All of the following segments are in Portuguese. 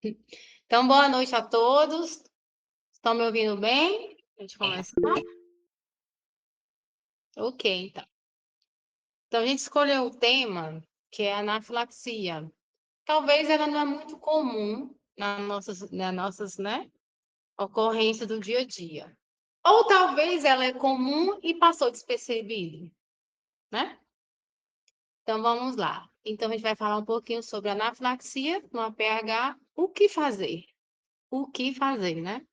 Então, boa noite a todos. Estão me ouvindo bem? A gente começar? Ok, então. Então, a gente escolheu o tema que é a anafilaxia. Talvez ela não é muito comum nas nossas, né, ocorrências do dia a dia. Ou talvez ela é comum e passou despercebido, né? Então, vamos lá. Então, a gente vai falar um pouquinho sobre a anafilaxia no APH. O que fazer? O que fazer, né?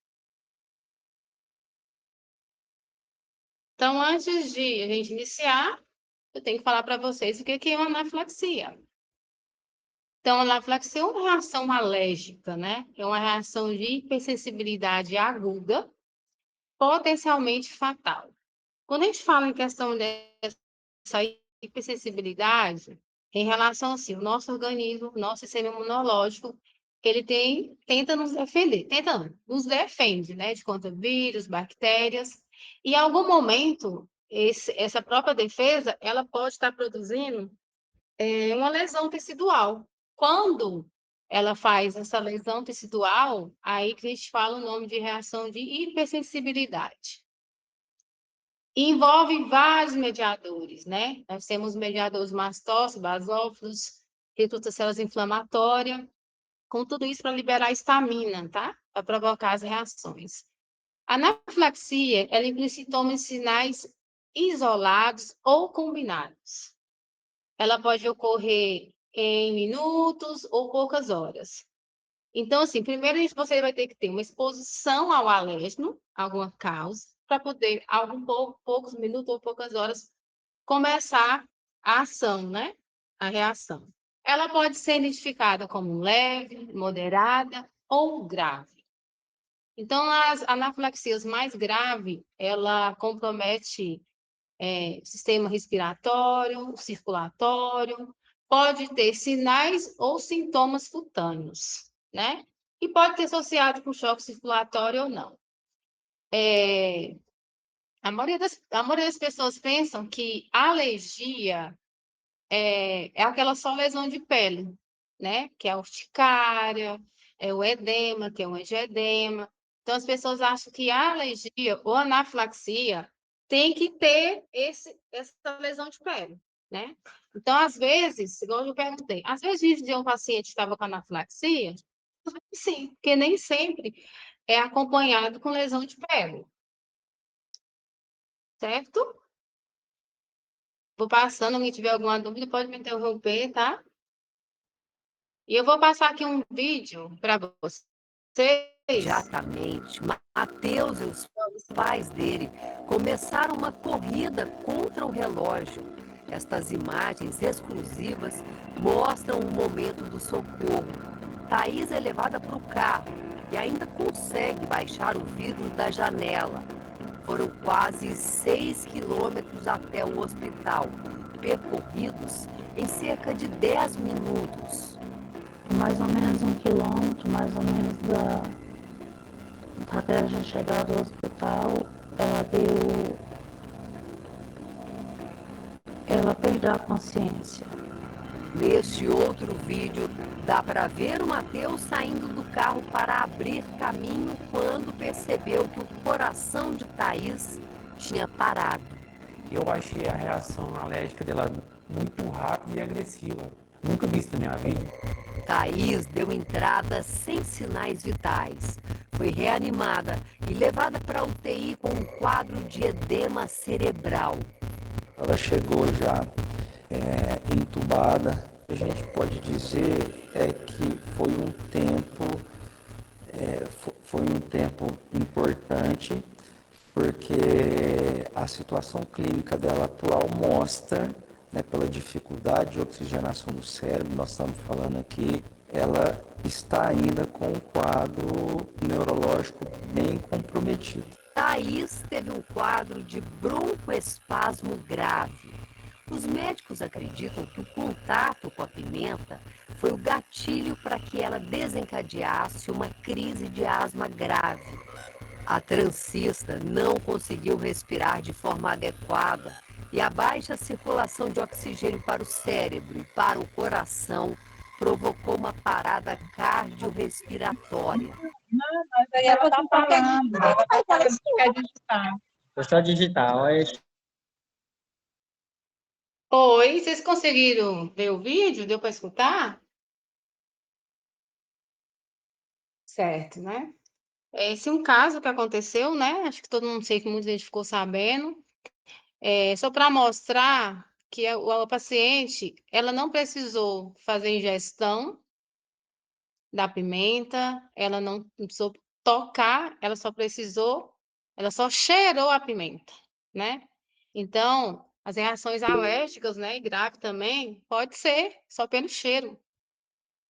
Então, antes de a gente iniciar, eu tenho que falar para vocês o que é uma anafilaxia. Então, a anafilaxia é uma reação alérgica, né? É uma reação de hipersensibilidade aguda, potencialmente fatal. Quando a gente fala em questão dessa hipersensibilidade, em relação assim, o nosso organismo, o nosso sistema imunológico, ele tenta nos defender, nos defende, né? De contra vírus, bactérias, e em algum momento, essa própria defesa, ela pode estar produzindo uma lesão tecidual. Quando ela faz essa lesão tecidual, aí que a gente fala o nome de reação de hipersensibilidade. Envolve vários mediadores, né? Nós temos mediadores mastócitos, basófilos, recruta células inflamatórias, com tudo isso para liberar histamina, tá? Para provocar as reações. A anafilaxia, ela inclui sintomas e sinais isolados ou combinados. Ela pode ocorrer em minutos ou poucas horas. Então, assim, primeiro você vai ter que ter uma exposição ao alérgeno, alguma causa, para poder, poucos minutos ou poucas horas, começar a ação, né? A reação. Ela pode ser identificada como leve, moderada ou grave. Então, as anafilaxias mais graves, ela compromete sistema respiratório, circulatório, pode ter sinais ou sintomas cutâneos, né? E pode ter associado com choque circulatório ou não. A maioria das pessoas pensam que a alergia é aquela só lesão de pele, né? Que é a urticária, é o edema, que é o angioedema. Então, as pessoas acham que a alergia ou anafilaxia tem que ter essa lesão de pele, né? Então, às vezes, igual eu perguntei, às vezes de um paciente que estava com anafilaxia, sim, porque nem sempre é acompanhado com lesão de pele, certo? Vou passando, alguém tiver alguma dúvida, pode me interromper, tá? E eu vou passar aqui um vídeo para vocês. Imediatamente, Mateus e os pais dele começaram uma corrida contra o relógio. Estas imagens exclusivas mostram o momento do socorro. Thaís é levada para o carro e ainda consegue baixar o vidro da janela. Foram quase 6 quilômetros até o hospital, percorridos em cerca de 10 minutos. Mais ou menos 1 quilômetro, mais ou menos até a gente chegar do hospital, ela perdeu a consciência. Neste outro vídeo, dá para ver o Mateus saindo do carro para abrir caminho quando percebeu que o coração de Thaís tinha parado. Eu achei a reação alérgica dela muito rápida e agressiva. Nunca vi isso na minha vida. Thaís deu entrada sem sinais vitais. Foi reanimada e levada para a UTI com um quadro de edema cerebral. Ela chegou já entubada. A gente pode dizer que foi um tempo importante, porque a situação clínica dela atual mostra, né, pela dificuldade de oxigenação do cérebro, nós estamos falando aqui, ela está ainda com um quadro neurológico bem comprometido. Thaís teve um quadro de broncoespasmo grave. Os médicos acreditam que o contato com a pimenta foi o gatilho para que ela desencadeasse uma crise de asma grave. A transista não conseguiu respirar de forma adequada e a baixa circulação de oxigênio para o cérebro e para o coração provocou uma parada cardiorrespiratória. Mas aí ela tá falando. Ela quer digitar. Vou só digitar, olha. Oi, vocês conseguiram ver o vídeo? Deu para escutar? Certo, né? Esse é um caso que aconteceu, né? Acho que todo mundo sei que muita gente ficou sabendo. Só para mostrar que a paciente, ela não precisou fazer ingestão da pimenta, ela não precisou tocar, ela só cheirou a pimenta, né? Então, as reações alérgicas, né, e grave também, pode ser só pelo cheiro.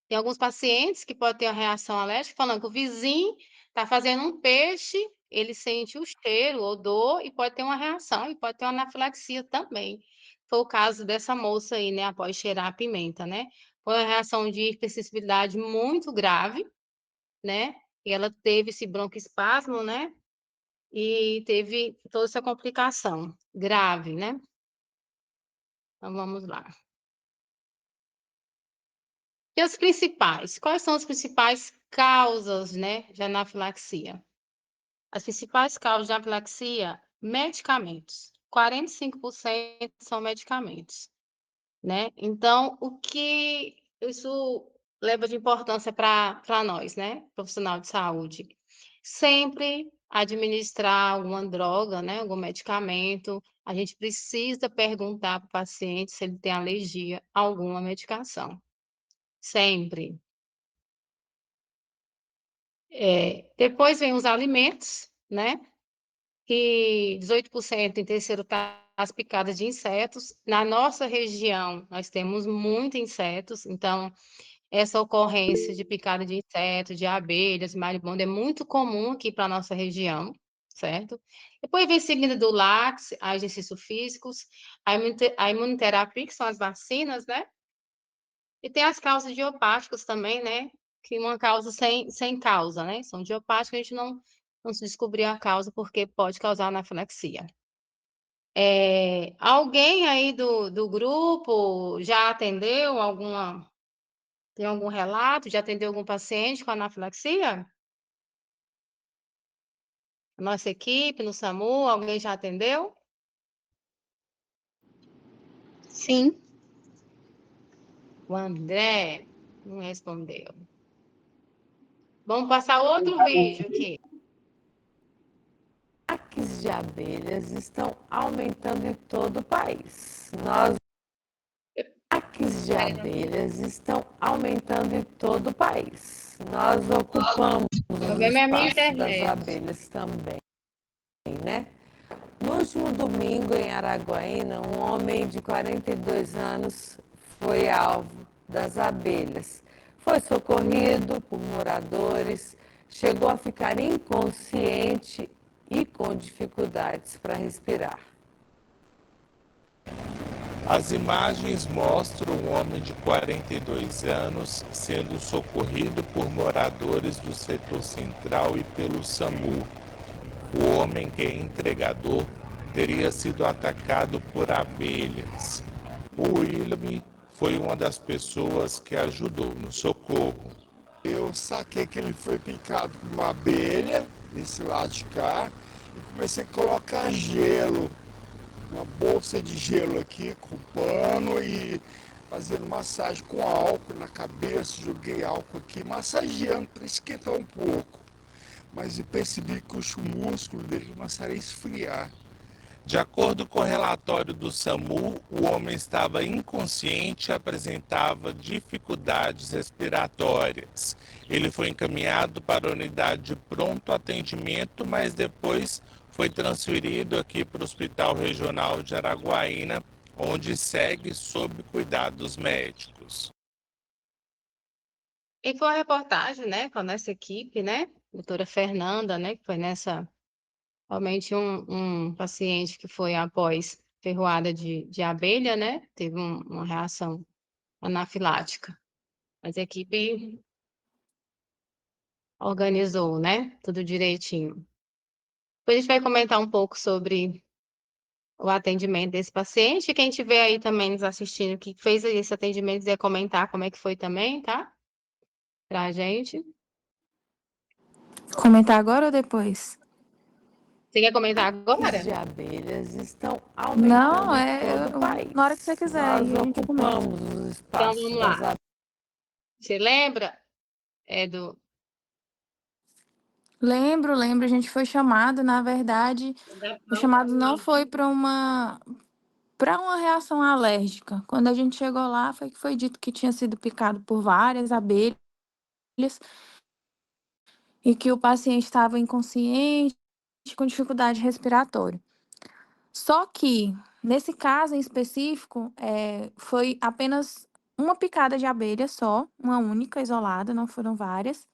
Tem alguns pacientes que podem ter uma reação alérgica, falando que o vizinho está fazendo um peixe, ele sente o cheiro, o odor, e pode ter uma reação, e pode ter uma anafilaxia também. Foi o caso dessa moça aí, né, após cheirar a pimenta, né? Foi uma reação de hipersensibilidade muito grave, né? E ela teve esse broncoespasmo, né? E teve toda essa complicação grave, né? Então, vamos lá. E as principais? Quais são as principais causas, né, de anafilaxia? As principais causas de anafilaxia, medicamentos. 45% são medicamentos, né? Então, o que isso leva de importância para nós, né, profissional de saúde? Sempre administrar alguma droga, né, algum medicamento, a gente precisa perguntar para o paciente se ele tem alergia a alguma medicação. Sempre. Depois vem os alimentos, né? E 18% em terceiro tá as picadas de insetos. Na nossa região, nós temos muitos insetos, então essa ocorrência de picada de insetos, de abelhas, maribondo, é muito comum aqui para a nossa região, certo? Depois vem seguindo do látex, exercícios físicos, a imunoterapia, que são as vacinas, né? E tem as causas idiopáticas também, né? Que uma causa sem causa, né? São idiopáticas, a gente não se descobriu a causa porque pode causar anafilaxia. Alguém aí do grupo já atendeu tem algum relato? Já atendeu algum paciente com anafilaxia? Nossa equipe, no SAMU, alguém já atendeu? Sim. O André não respondeu. Vamos passar outro vídeo aqui. Ataques de abelhas estão aumentando em todo o país. Ataques de abelhas estão aumentando em todo o país. Nós ocupamos o Problema é a minha espaço das internet. abelhas também, né? No último domingo, em Araguaína, um homem de 42 anos foi alvo das abelhas. Foi socorrido por moradores, chegou a ficar inconsciente e com dificuldades para respirar. As imagens mostram um homem de 42 anos sendo socorrido por moradores do setor central e pelo SAMU. O homem, que é entregador, teria sido atacado por abelhas. O William foi uma das pessoas que ajudou no socorro. Eu saquei que ele foi picado por uma abelha, desse lado de cá, e comecei a colocar gelo, uma bolsa de gelo aqui com pano e fazendo massagem com álcool na cabeça, joguei álcool aqui, massageando para esquentar um pouco. Mas eu percebi que os músculos dele começaram a esfriar. De acordo com o relatório do SAMU, o homem estava inconsciente e apresentava dificuldades respiratórias. Ele foi encaminhado para a unidade de pronto atendimento, mas depois foi transferido aqui para o Hospital Regional de Araguaína, onde segue sob cuidados médicos. E foi uma reportagem, né, com a nossa equipe, né? Doutora Fernanda, né, que foi realmente um paciente que foi após ferroada de abelha, né? Teve uma reação anafilática. Mas a equipe organizou, né? Tudo direitinho. Depois a gente vai comentar um pouco sobre o atendimento desse paciente. Quem tiver aí também nos assistindo que fez esse atendimento, quiser comentar como é que foi também, tá? Pra gente. Comentar agora ou depois? Você quer comentar agora? Os de abelhas estão Não, aumentando em todo o país. na hora que você quiser, Nós aí a gente comenta. ocupamos os Então, espaços vamos das lá. Você lembra? Do... Lembro, a gente foi chamado, na verdade, o chamado não foi para uma reação alérgica. Quando a gente chegou lá, foi dito que tinha sido picado por várias abelhas e que o paciente estava inconsciente, com dificuldade respiratória. Só que, nesse caso em específico, foi apenas uma picada de abelha só, uma única, isolada, não foram várias.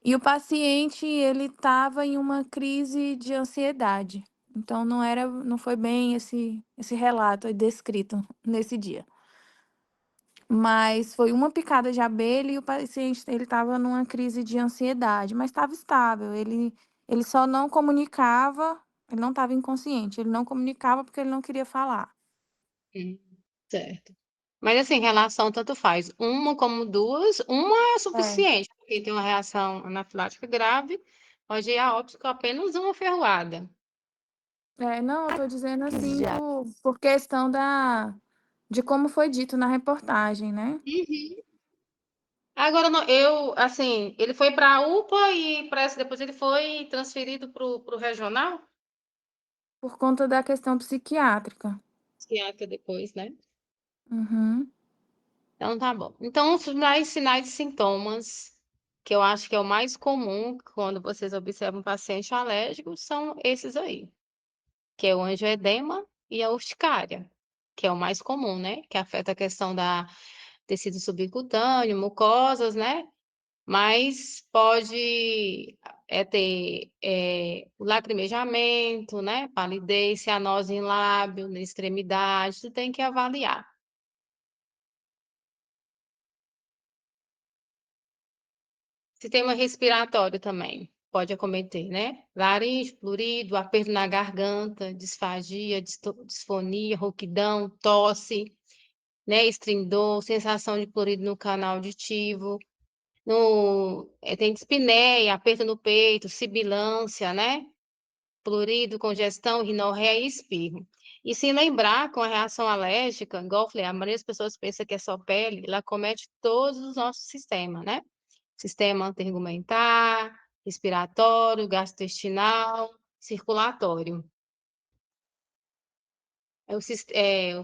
E o paciente, ele estava em uma crise de ansiedade. Então, não foi bem esse relato aí descrito nesse dia. Mas foi uma picada de abelha e o paciente, ele estava numa crise de ansiedade, mas estava estável. Ele só não comunicava, ele não estava inconsciente, ele não comunicava porque ele não queria falar. Certo. Mas assim, relação tanto faz. Uma como duas, uma é suficiente. Quem tem uma reação anafilática grave, pode ir a óbito com apenas uma ferroada. Não, eu tô dizendo assim por questão de como foi dito na reportagem, né? Agora, assim, ele foi para a UPA e parece que depois ele foi transferido para o regional? Por conta da questão psiquiátrica. Psiquiátrica depois, né? Uhum. Então, tá bom. Então, os mais sinais e sintomas, que eu acho que é o mais comum quando vocês observam um paciente alérgico, são esses aí, que é o angioedema e a urticária, que é o mais comum, né? Que afeta a questão da tecido subcutâneo, mucosas, né? Mas pode ter o lacrimejamento, né? Palidez, cianose em lábio, na extremidade, tu tem que avaliar. Sistema respiratório também pode acometer, né? Laringe, plurido, aperto na garganta, disfagia, disfonia, rouquidão, tosse, né? Estrindor, sensação de plurido no canal auditivo, tem dispneia, aperto no peito, sibilância, né? Plurido, congestão, rinorreia e espirro. E se lembrar, com a reação alérgica, igual eu falei, a maioria das pessoas pensa que é só pele, ela acomete todos os nossos sistemas, né? Sistema tegumentar, respiratório, gastrointestinal, circulatório. O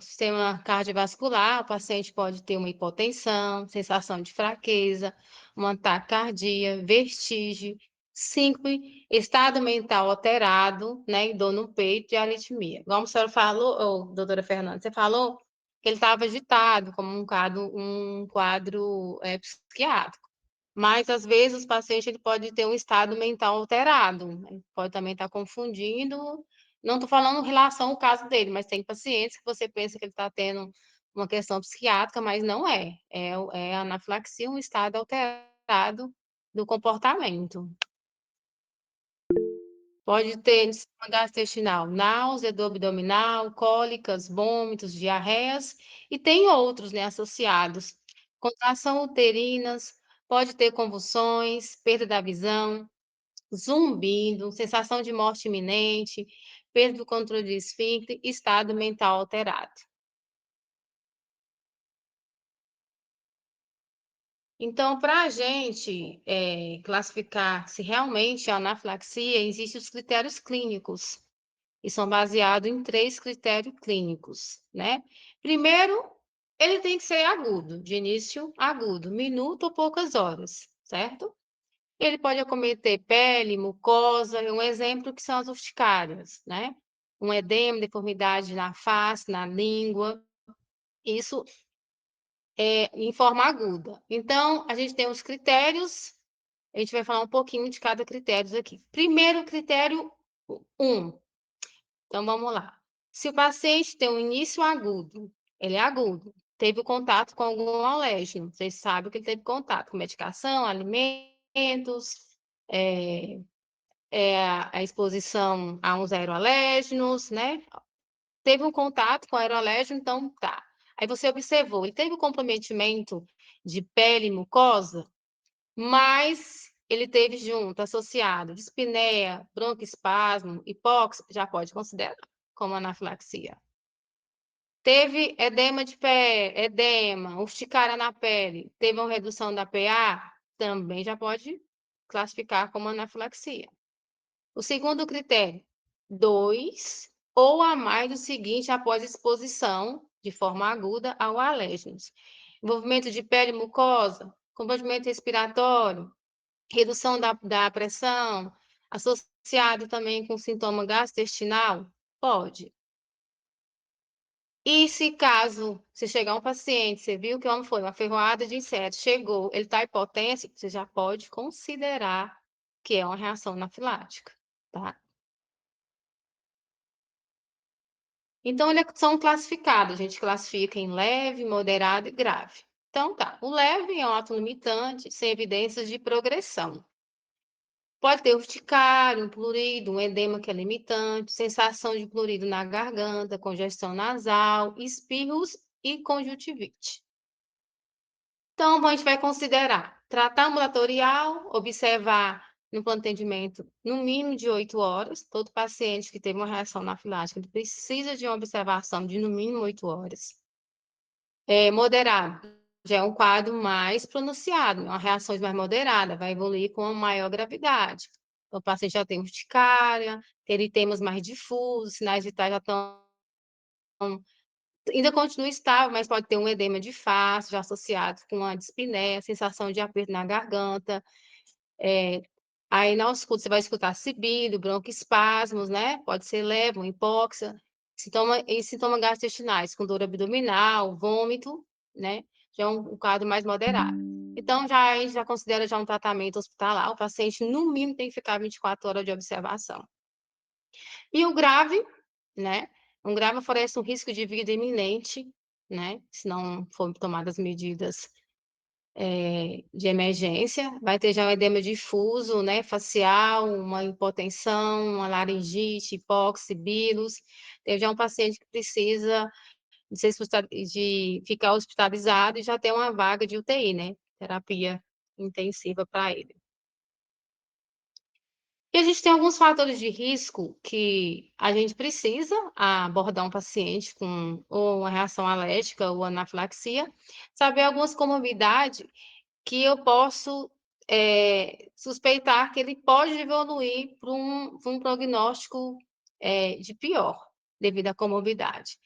sistema cardiovascular, o paciente pode ter uma hipotensão, sensação de fraqueza, uma taquicardia, vertigem, síncope, estado mental alterado, né, e dor no peito e aritmia. Como a senhora falou, doutora Fernanda, você falou que ele estava agitado, como um quadro psiquiátrico. Mas, às vezes, o paciente ele pode ter um estado mental alterado, né? Pode também estar confundindo. Não estou falando em relação ao caso dele, mas tem pacientes que você pensa que ele está tendo uma questão psiquiátrica, mas não é. É anafilaxia, um estado alterado do comportamento. Pode ter sistema gastrointestinal, náusea, dor abdominal, cólicas, vômitos, diarreias, e tem outros, né, associados. Contração uterinas, pode ter convulsões, perda da visão, zumbido, sensação de morte iminente, perda do controle de esfíncter, estado mental alterado. Então, para a gente classificar se realmente é anafilaxia, existem os critérios clínicos, e são baseados em 3 critérios clínicos, né? Primeiro, ele tem que ser agudo, de início agudo, minuto ou poucas horas, certo? Ele pode acometer pele, mucosa, um exemplo que são as urticárias, né? Um edema, deformidade na face, na língua, isso em forma aguda. Então, a gente tem os critérios, a gente vai falar um pouquinho de cada critério aqui. Primeiro critério 1. Então, vamos lá. Se o paciente tem um início agudo, ele é agudo, teve contato com algum alérgeno, vocês sabem que ele teve contato com medicação, alimentos, a exposição a uns aeroalérgenos, né? teve um contato com aerolégio, então tá. Aí você observou, ele teve um comprometimento de pele e mucosa, mas ele teve junto, associado, dispneia, broncoespasmo, hipóxia, já pode considerar como anafilaxia. Teve edema de pé, edema, urticária na pele, teve uma redução da PA, também já pode classificar como anafilaxia. O segundo critério, 2 ou a mais do seguinte após exposição de forma aguda ao alérgenos. Envolvimento de pele e mucosa, comprometimento respiratório, redução da pressão, associado também com sintoma gastrointestinal? Pode. E se caso você chegar um paciente, você viu que o homem foi uma ferroada de insetos, chegou, ele está hipotenso, você já pode considerar que é uma reação anafilática, tá? Então, eles são classificados, a gente classifica em leve, moderado e grave. Então, tá, o leve é um ato limitante, sem evidências de progressão. Pode ter urticária, um plurido, um edema que é limitante, sensação de plurido na garganta, congestão nasal, espirros e conjuntivite. Então, a gente vai considerar tratar ambulatorial, observar no plano de atendimento no mínimo de 8 horas. Todo paciente que teve uma reação anafilática ele precisa de uma observação de no mínimo 8 horas. Moderado, já é um quadro mais pronunciado, uma reação mais moderada, vai evoluir com uma maior gravidade. Então, o paciente já tem urticária, eritemas mais difusos, sinais vitais já estão ainda continua estável, mas pode ter um edema de face, já associado com a dispneia, sensação de aperto na garganta. Aí, na ausculta, você vai escutar sibilho, broncoespasmos, né? Pode ser leve, uma hipóxia. Sintomas gastrointestinais, com dor abdominal, vômito, né? Já é um quadro mais moderado. Então, a gente já considera já um tratamento hospitalar. O paciente, no mínimo, tem que ficar 24 horas de observação. E o grave, né? Um grave oferece um risco de vida iminente, né? Se não for tomadas medidas de emergência. Vai ter já um edema difuso, né? Facial, uma hipotensão, uma laringite, hipóxia, bilos. Tem já um paciente que precisa de ficar hospitalizado e já tem uma vaga de UTI, né? Terapia intensiva para ele. E a gente tem alguns fatores de risco que a gente precisa abordar um paciente com ou uma reação alérgica ou anafilaxia, saber algumas comorbidades que eu posso suspeitar que ele pode evoluir para um prognóstico de pior, devido à comorbidade.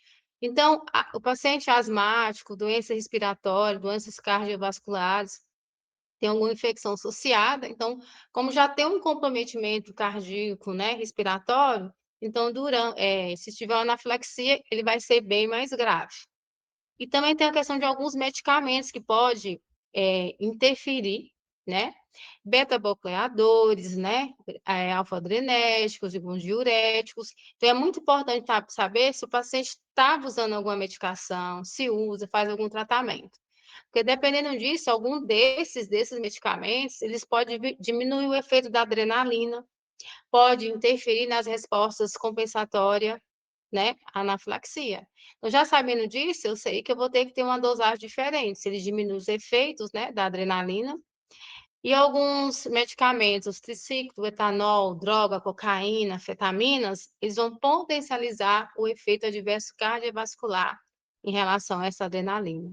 Então, o paciente asmático, doença respiratória, doenças cardiovasculares, tem alguma infecção associada, então, como já tem um comprometimento cardíaco, né, respiratório, então, se tiver uma anafilaxia, ele vai ser bem mais grave. E também tem a questão de alguns medicamentos que pode interferir, né, beta-bloqueadores, né, alfa-adrenérgicos, alguns diuréticos. Então, é muito importante saber se o paciente está usando alguma medicação, se usa, faz algum tratamento. Porque dependendo disso, algum desses medicamentos, eles podem diminuir o efeito da adrenalina, pode interferir nas respostas compensatórias, né, anafilaxia. Então, já sabendo disso, eu sei que eu vou ter que ter uma dosagem diferente, se ele diminui os efeitos, né, da adrenalina. E alguns medicamentos, triciclo, etanol, droga, cocaína, anfetaminas, eles vão potencializar o efeito adverso cardiovascular em relação a essa adrenalina.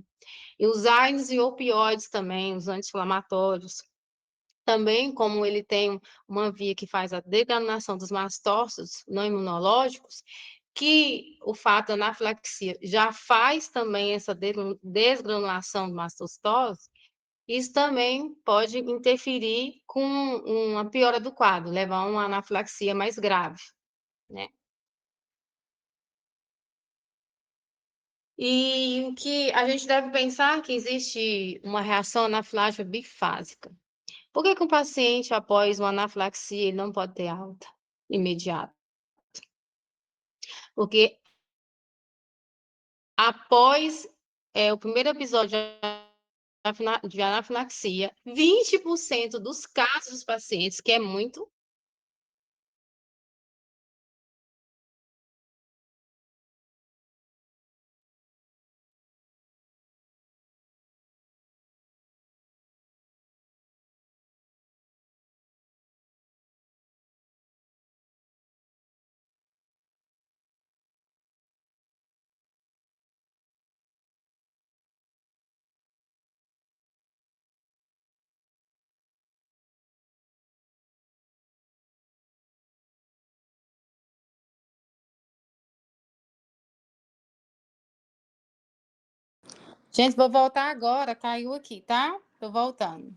E os AINES e opioides também, os anti-inflamatórios, também, como ele tem uma via que faz a degranulação dos mastócitos não imunológicos, que o fato da anafilaxia já faz também essa desgranulação do mastocitose, isso também pode interferir com uma piora do quadro, levar a uma anafilaxia mais grave, né? E o que a gente deve pensar que existe uma reação anafilática bifásica. Por que um paciente, após uma anafilaxia, ele não pode ter alta imediata? Porque após o primeiro episódio de anafilaxia, 20% dos casos dos pacientes, que é muito, Gente, vou voltar agora. Caiu aqui, tá? Tô voltando.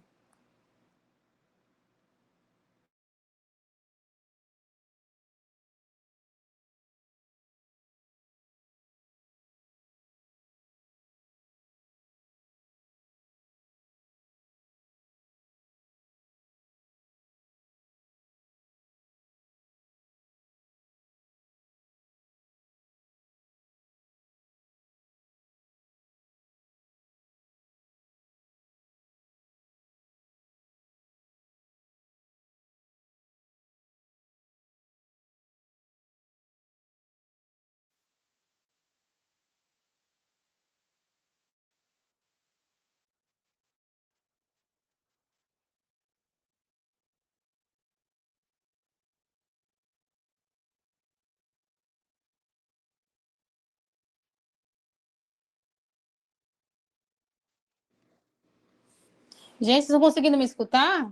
Gente, vocês estão conseguindo me escutar?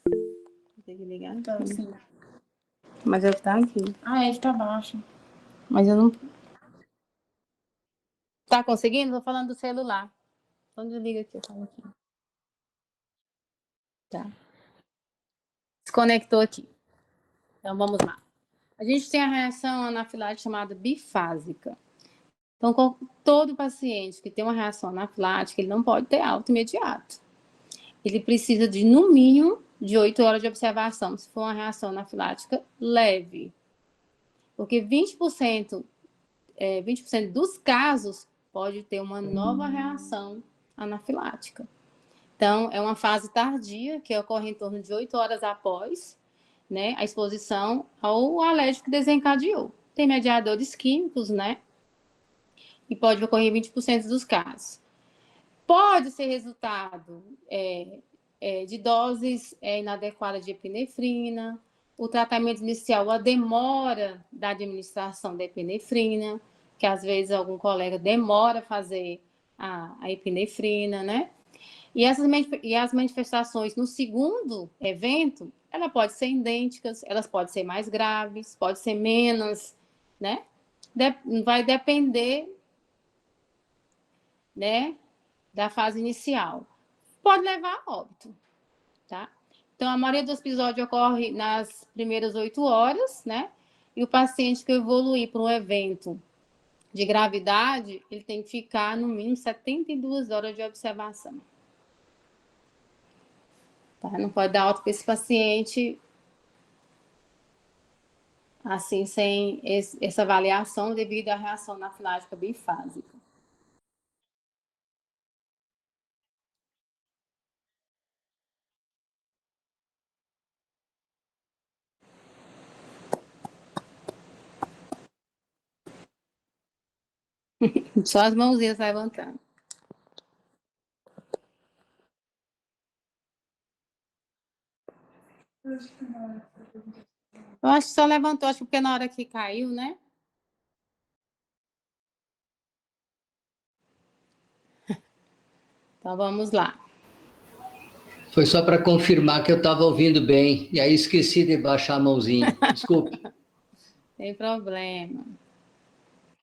Vou ter que ligar aqui. Sim. Mas eu tá aqui. Ah, ele tá baixo. Mas eu não. Tá conseguindo? Tô falando do celular. Então desliga aqui, eu falo aqui. Tá. Desconectou aqui. Então vamos lá. A gente tem a reação anafilática chamada bifásica. Então, todo paciente que tem uma reação anafilática, ele não pode ter alta imediato. Ele precisa de, no mínimo, de 8 horas de observação, se for uma reação anafilática leve. Porque 20% dos casos pode ter uma nova reação anafilática. Então, é uma fase tardia, que ocorre em torno de 8 horas após, né, a exposição ao alérgico que desencadeou. Tem mediadores químicos, né? E pode ocorrer em 20% dos casos. Pode ser resultado de doses inadequadas de epinefrina, o tratamento inicial, a demora da administração da epinefrina, que às vezes algum colega demora a fazer a epinefrina, né? E as manifestações no segundo evento, elas podem ser idênticas, elas podem ser mais graves, pode ser menos, né? Vai depender, né, da fase inicial. Pode levar a óbito, tá? Então, a maioria dos episódios ocorre nas primeiras 8 horas, né? E o paciente que evoluir para um evento de gravidade, ele tem que ficar no mínimo 72 horas de observação. Tá? Não pode dar alta para esse paciente assim, sem essa avaliação devido à reação anafilática bifásica. Só as mãozinhas levantando. Eu acho que só levantou, acho que porque na hora que caiu, né? Então vamos lá. Foi só para confirmar que eu estava ouvindo bem, e aí esqueci de baixar a mãozinha. Desculpe. Tem problema.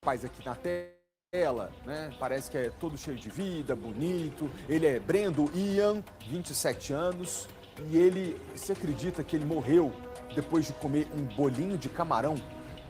Rapaz aqui na tela, né? Parece que é todo cheio de vida, bonito. Ele é Brendo Ian, 27 anos, e ele, você acredita que ele morreu depois de comer um bolinho de camarão?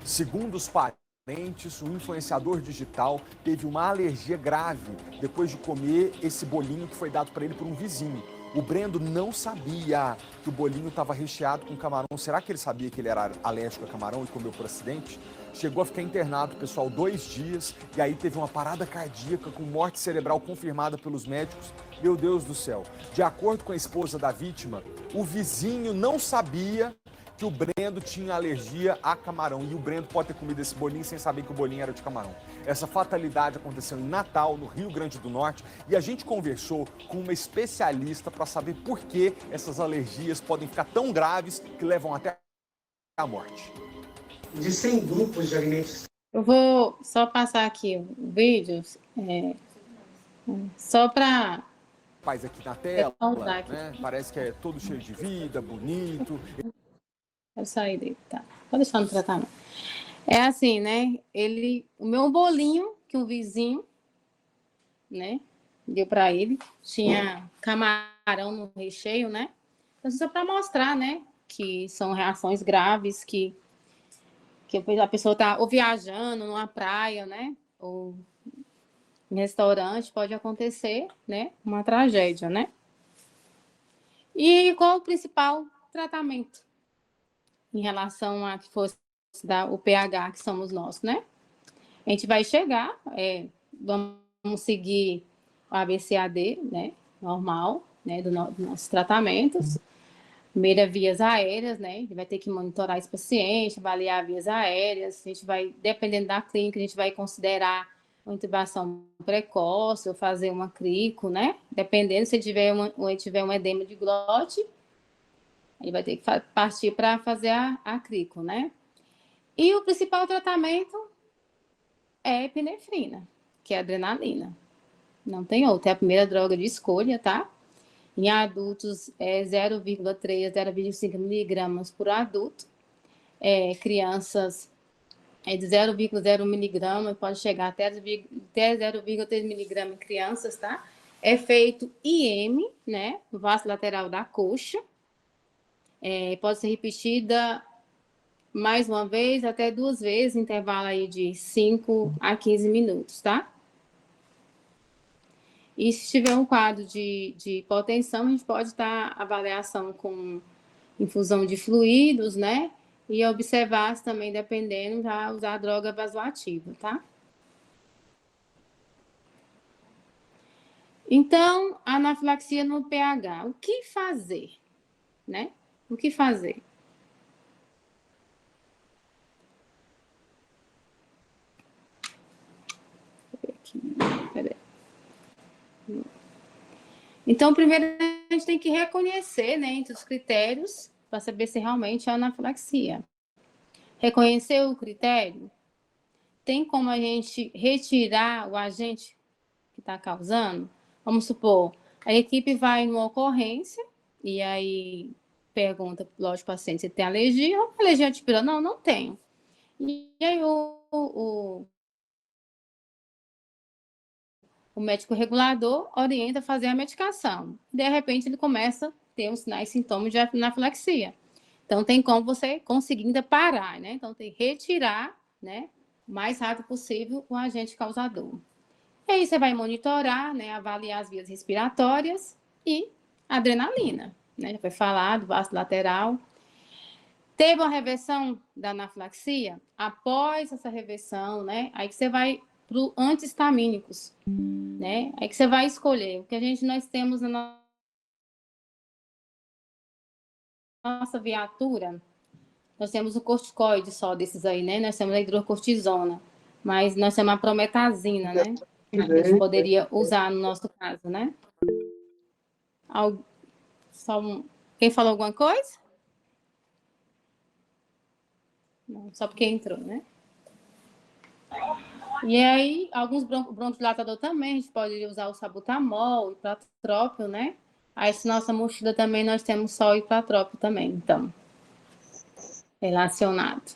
Segundo os parentes, o influenciador digital teve uma alergia grave depois de comer esse bolinho que foi dado para ele por um vizinho. O Brendo não sabia que o bolinho estava recheado com camarão. Será que ele sabia que ele era alérgico a camarão e comeu por acidente? Chegou a ficar internado, pessoal, 2 dias, e aí teve uma parada cardíaca com morte cerebral confirmada pelos médicos. Meu Deus do céu. De acordo com a esposa da vítima, o vizinho não sabia que o Brendo tinha alergia a camarão. E o Brendo pode ter comido esse bolinho sem saber que o bolinho era de camarão. Essa fatalidade aconteceu em Natal, no Rio Grande do Norte, e a gente conversou com uma especialista para saber por que essas alergias podem ficar tão graves que levam até a morte. De 100 grupos de alimentos. Eu vou só passar aqui o vídeo, só para... Paz aqui na tela, né? Parece que é todo cheio de vida, bonito. Quero sair dele, tá? Pode deixar no tratamento. É assim, né? O meu bolinho que um vizinho, né, deu para ele. Tinha camarão no recheio, né? Então, só para mostrar, né, que são reações graves, que a pessoa está ou viajando numa praia, né, ou em restaurante, pode acontecer, né, uma tragédia, né? E qual o principal tratamento em relação a que fosse o pH, que somos nós, né? A gente vai chegar, vamos seguir o ABCAD, né, normal, né, dos nossos tratamentos. Primeiro, vias aéreas, né? A gente vai ter que monitorar esse paciente, avaliar vias aéreas. A gente vai, dependendo da clínica, a gente vai considerar uma intubação precoce ou fazer uma crico, né? Dependendo, se tiver um edema de glote, aí vai ter que partir para fazer a crico, né? E o principal tratamento é a epinefrina, que é a adrenalina. Não tem outra, é a primeira droga de escolha, tá? Em adultos, é 0,3 a 0,5 miligramas por adulto. Crianças, é de 0,0 miligrama, pode chegar até 0,3 miligrama em crianças, tá? É feito IM, né? No vaso lateral da coxa. Pode ser repetida mais uma vez, até 2 vezes, intervalo aí de 5 a 15 minutos, tá? E se tiver um quadro de hipotensão, a gente pode estar avaliação com infusão de fluidos, né? E observar se também, dependendo, já usar droga vasoativa, tá? Então, anafilaxia no pH. O que fazer, né? O que fazer? Peraí. Então, primeiro a gente tem que reconhecer, né, entre os critérios, para saber se realmente é anafilaxia. Reconhecer o critério, tem como a gente retirar o agente que está causando? Vamos supor, a equipe vai numa ocorrência, e aí pergunta, lógico, o paciente se tem alergia, ou alergia à dipirona? Não, não tenho. E aí o médico regulador orienta a fazer a medicação. De repente, ele começa a ter os sinais e sintomas de anafilaxia. Então, tem como você conseguir ainda parar, né? Então, tem que retirar, né, o mais rápido possível o agente causador. E aí, você vai monitorar, né, avaliar as vias respiratórias e adrenalina, né? Já foi falado, vaso lateral. Teve uma reversão da anafilaxia? Após essa reversão, né, aí que você vai para os antihistamínicos, né? Aí que você vai escolher o que nós temos na nossa viatura. Nós temos o corticoide só desses aí, né? Nós temos a hidrocortisona, mas nós temos a prometazina, né? A gente poderia usar no nosso caso, né? Quem falou alguma coisa? Não, só porque entrou, né? E aí, alguns bronquidilatador também, a gente pode usar o sabutamol, o ipratrópio, né? Aí, se nossa mochila também, nós temos só o ipratrópio também, então, relacionado.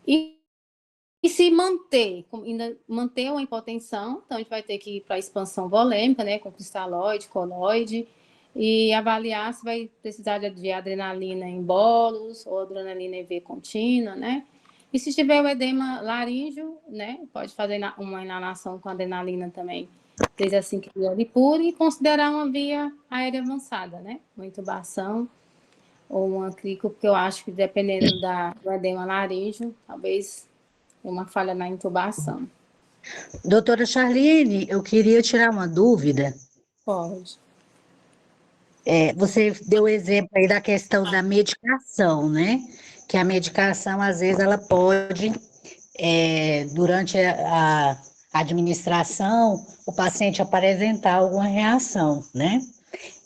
E se manter uma hipotensão, então a gente vai ter que ir para a expansão volêmica, né? Com cristalóide, coloide, e avaliar se vai precisar de adrenalina em bolos ou adrenalina EV contínua, né? E se tiver o edema laríngeo, né? Pode fazer uma inalação com adrenalina também, 3 a 5 ml pura, e considerar uma via aérea avançada, né? Uma intubação ou uma crico, porque eu acho que dependendo do edema laríngeo, talvez uma falha na intubação. Doutora Charline, eu queria tirar uma dúvida. Pode. Você deu o exemplo aí da questão da medicação, né? Que a medicação, às vezes, ela pode, durante a administração, o paciente apresentar alguma reação, né?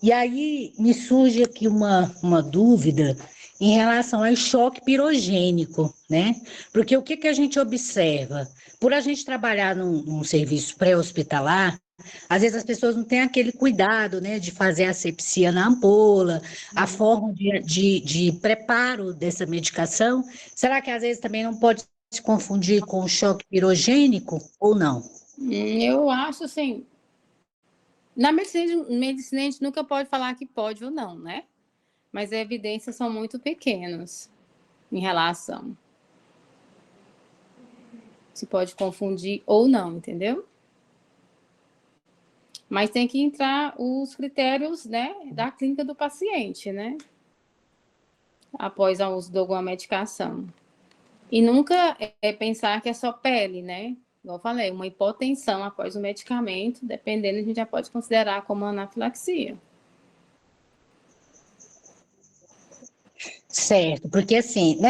E aí me surge aqui uma dúvida em relação ao choque pirogênico, né? Porque o que a gente observa? Por a gente trabalhar num serviço pré-hospitalar, Às vezes as pessoas não têm aquele cuidado, né, de fazer a asepsia na ampola, a forma de preparo dessa medicação. Será que às vezes também não pode se confundir com o choque pirogênico ou não? Eu acho assim, na medicina a gente nunca pode falar que pode ou não, né? Mas as evidências são muito pequenas em relação. Se pode confundir ou não, entendeu? Mas tem que entrar os critérios, né, da clínica do paciente, né? Após o uso de alguma medicação. E nunca pensar que é só pele, né? Igual eu falei, uma hipotensão após o medicamento, dependendo, a gente já pode considerar como anafilaxia. Certo, porque assim,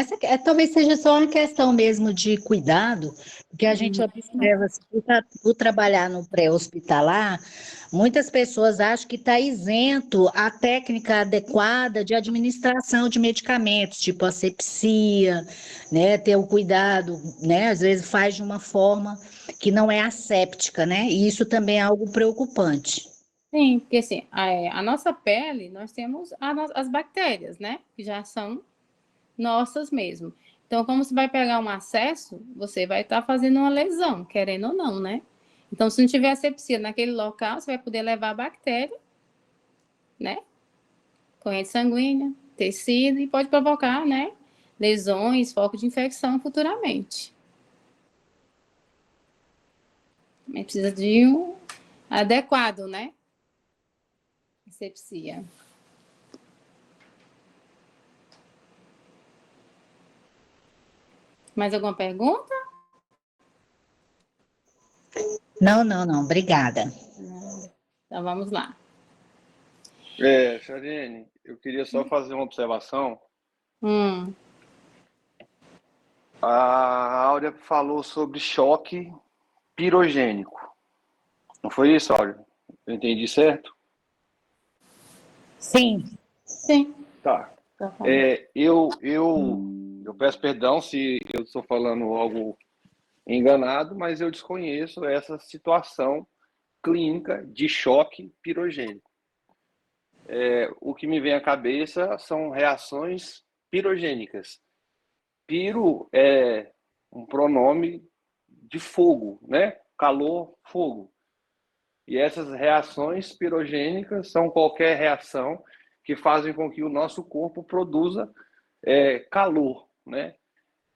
talvez seja só uma questão mesmo de cuidado, porque a gente observa, assim, por trabalhar no pré-hospitalar, muitas pessoas acham que está isento a técnica adequada de administração de medicamentos, tipo asepsia, né, ter o cuidado, né, às vezes faz de uma forma que não é asséptica, né, e isso também é algo preocupante. Sim, porque assim, a nossa pele, nós temos as bactérias, né? Que já são nossas mesmo. Então, como você vai pegar um acesso, você vai estar fazendo uma lesão, querendo ou não, né? Então, se não tiver asepsia naquele local, você vai poder levar a bactéria, né? Corrente sanguínea, tecido, e pode provocar, né? Lesões, foco de infecção futuramente. Mas precisa de um adequado, né? Asepsia. Mais alguma pergunta? Não, obrigada. Então, vamos lá. Charlene, eu queria só fazer uma observação. A Áurea falou sobre choque pirogênico. Não foi isso, Áurea? Eu entendi certo? Sim. Sim. Tá. Eu peço perdão se eu estou falando algo enganado, mas eu desconheço essa situação clínica de choque pirogênico. O que me vem à cabeça são reações pirogênicas. Piro é um pronome de fogo, né? Calor, fogo. E essas reações pirogênicas são qualquer reação que fazem com que o nosso corpo produza calor, né?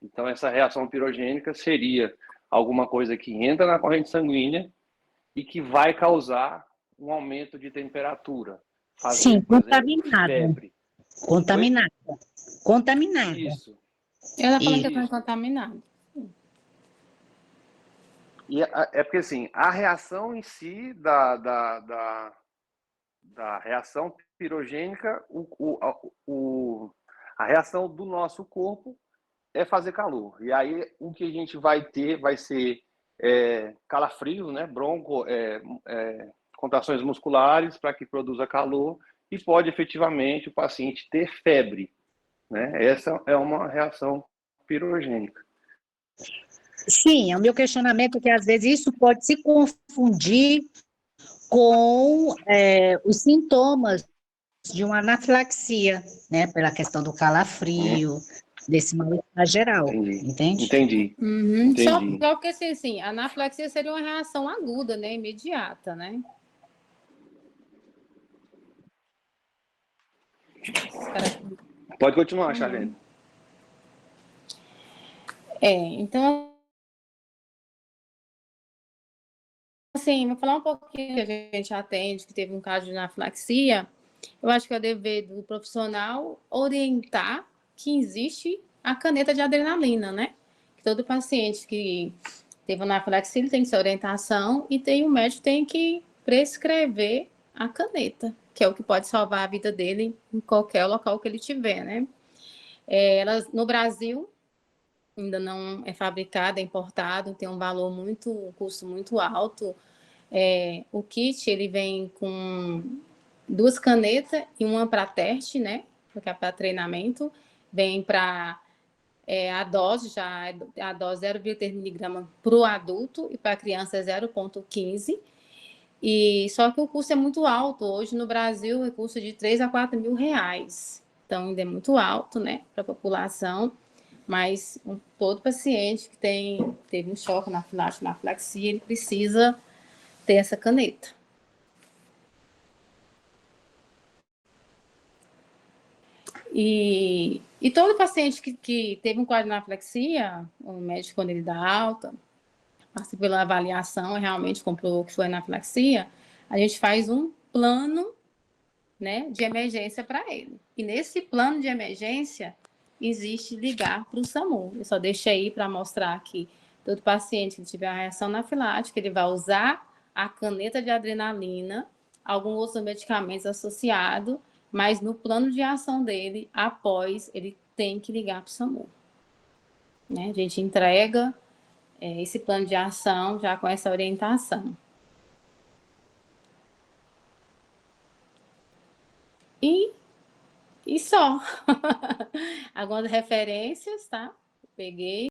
Então, essa reação pirogênica seria alguma coisa que entra na corrente sanguínea e que vai causar um aumento de temperatura. Sim, contaminada. Febre. Contaminada. Isso. Ela falou que está contaminada. E é porque, assim, a reação em si da reação pirogênica, a reação do nosso corpo é fazer calor. E aí, o que a gente vai ter vai ser calafrio, né? Contrações musculares para que produza calor e pode, efetivamente, o paciente ter febre, né? Essa é uma reação pirogênica. Sim, o meu questionamento é que, às vezes, isso pode se confundir com os sintomas de uma anafilaxia, né? Pela questão do calafrio, desse mal-estar geral, entende? Entendi. Só porque, assim, a anafilaxia seria uma reação aguda, né? Imediata, né? Pode continuar, Charlene. Então, assim, vou falar um pouquinho que a gente atende, que teve um caso de anafilaxia. Eu acho que é dever do profissional orientar que existe a caneta de adrenalina, né? Que todo paciente que teve anafilaxia, ele tem que ter orientação e o médico tem que prescrever a caneta, que é o que pode salvar a vida dele em qualquer local que ele tiver, né? No Brasil, ainda não é fabricado, é importado, tem um custo muito alto. O kit, ele vem com 2 canetas e uma para teste, né? Porque é para treinamento. Vem para a dose 0,3 miligrama para o adulto e para a criança é 0,15. E só que o custo é muito alto. Hoje no Brasil o custo é de 3 a 4 mil reais. Então ainda é muito alto, né, para a população. Mas todo paciente que teve um choque anafilático, anafilaxia, ele precisa ter essa caneta. E todo paciente que teve um quadro de anafilaxia, o médico, quando ele dá alta, passa pela avaliação e realmente comprovou que foi anafilaxia, a gente faz um plano, né, de emergência para ele. E nesse plano de emergência, existe ligar para o SAMU. Eu só deixei aí para mostrar que todo paciente que tiver uma reação anafilática, ele vai usar a caneta de adrenalina, alguns outros medicamentos associados, mas no plano de ação dele, após, ele tem que ligar para o SAMU. Né? A gente entrega esse plano de ação já com essa orientação. E só. Algumas referências, tá? Peguei.